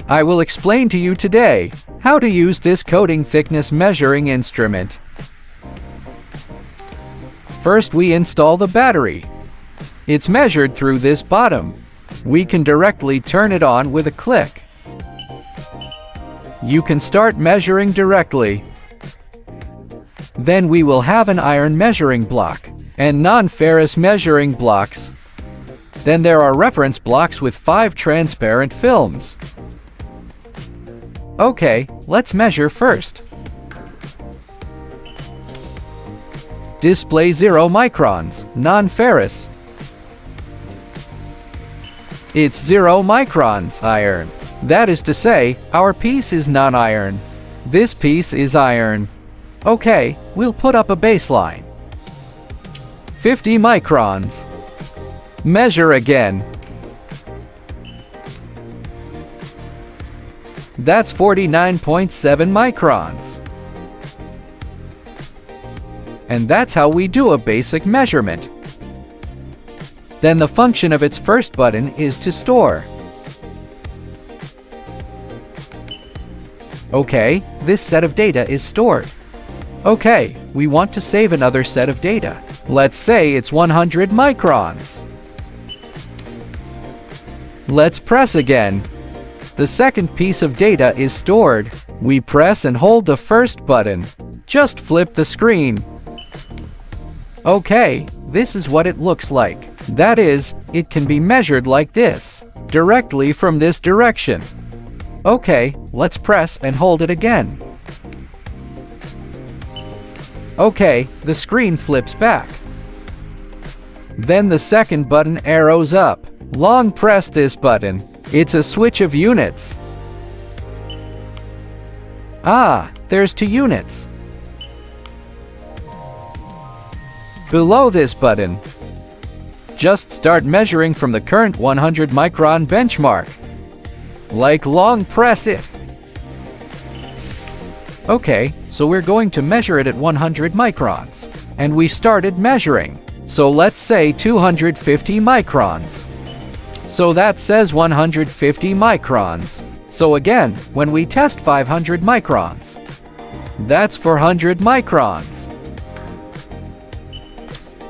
I will explain to you today how to use this coating thickness measuring instrument. First, we install the battery. It's measured through this bottom. We can directly turn it on with a click. You can start measuring directly. Then we will have an iron measuring block and non-ferrous measuring blocks. Then there are reference blocks with 5 transparent films. Okay, let's measure first. Display 0 microns, non-ferrous. It's 0 microns, iron. That is to say, our piece is non-iron. This piece is iron. Okay, we'll put up a baseline. 50 microns. Measure again. That's 49.7 microns. And that's how we do a basic measurement. Then the function of its first button is to store. Okay, this set of data is stored. Okay, we want to save another set of data. Let's say it's 100 microns. Let's press again. The second piece of data is stored. We press and hold the first button. Just flip the screen. Okay, this is what it looks like. That is, it can be measured like this, directly from this direction. Okay, let's press and hold it again. Okay, the screen flips back. Then the second button arrows up. Long press this button. It's a switch of units. Ah, there's 2 units. Below this button, just start measuring from the current 100 micron benchmark. Like long press it. Okay, so we're going to measure it at 100 microns. And we started measuring. So let's say 250 microns. So that says 150 microns. So again, when we test 500 microns, that's 400 microns.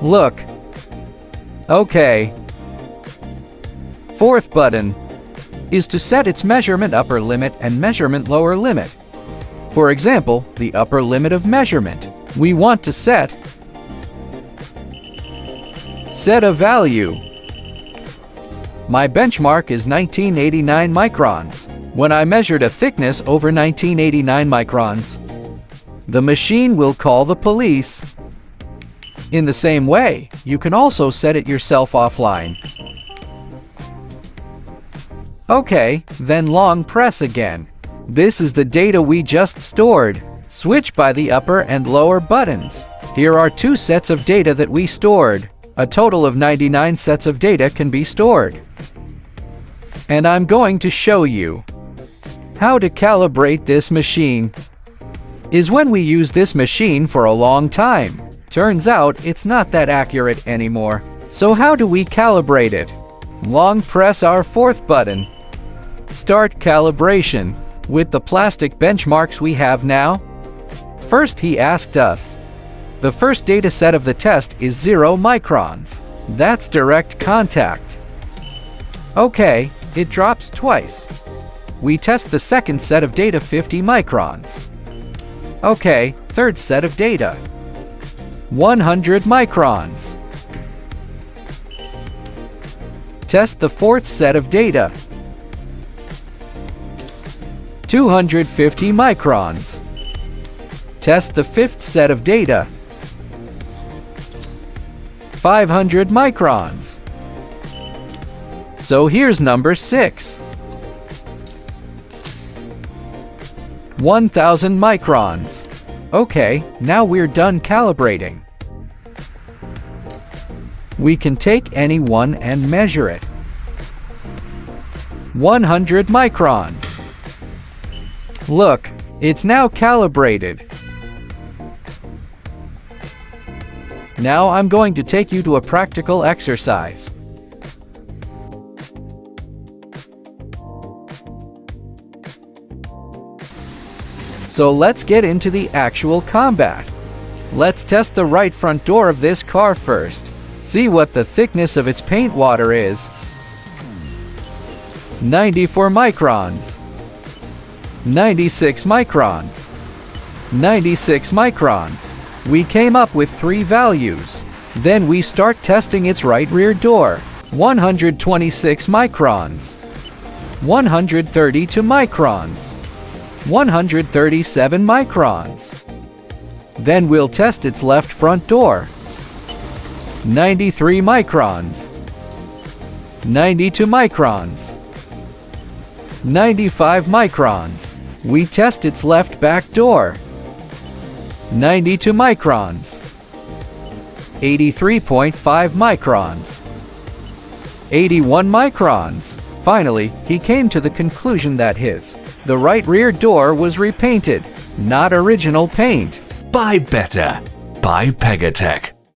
Look. Okay. Fourth button is to set its measurement upper limit and measurement lower limit. For example, the upper limit of measurement. We want to set a value. My benchmark is 1989 microns. When I measured a thickness over 1989 microns, the machine will call the police. In the same way, you can also set it yourself offline. Okay, then long press again. This is the data we just stored. Switch by the upper and lower buttons. Here are 2 sets of data that we stored. A total of 99 sets of data can be stored. And I'm going to show you how to calibrate this machine. Is when we use this machine for a long time. Turns out it's not that accurate anymore. So how do we calibrate it? Long press our 4th button. Start calibration. With the plastic benchmarks we have now, first he asked us. The first data set of the test is 0 microns. That's direct contact. Okay, it drops twice. We test the second set of data 50 microns. Okay, third set of data. 100 microns. Test the fourth set of data. 250 microns. Test the fifth set of data. 500 microns. So here's number 6. 1000 microns. Okay, now we're done calibrating. We can take any one and measure it. 100 microns. Look, it's now calibrated. Now I'm going to take you to a practical exercise. So let's get into the actual combat. Let's test the right front door of this car first. See what the thickness of its paint water is. 94 microns. 96 microns. 96 microns. We came up with 3 values. Then we start testing its right rear door. 126 microns. 132 microns. 137 microns. Then we'll test its left front door. 93 microns. 92 microns. 95 microns. We test its left back door. 92 microns. 83.5 microns. 81 microns. Finally, he came to the conclusion that the right rear door was repainted, not original paint. Buy better. Buy PEGATEC.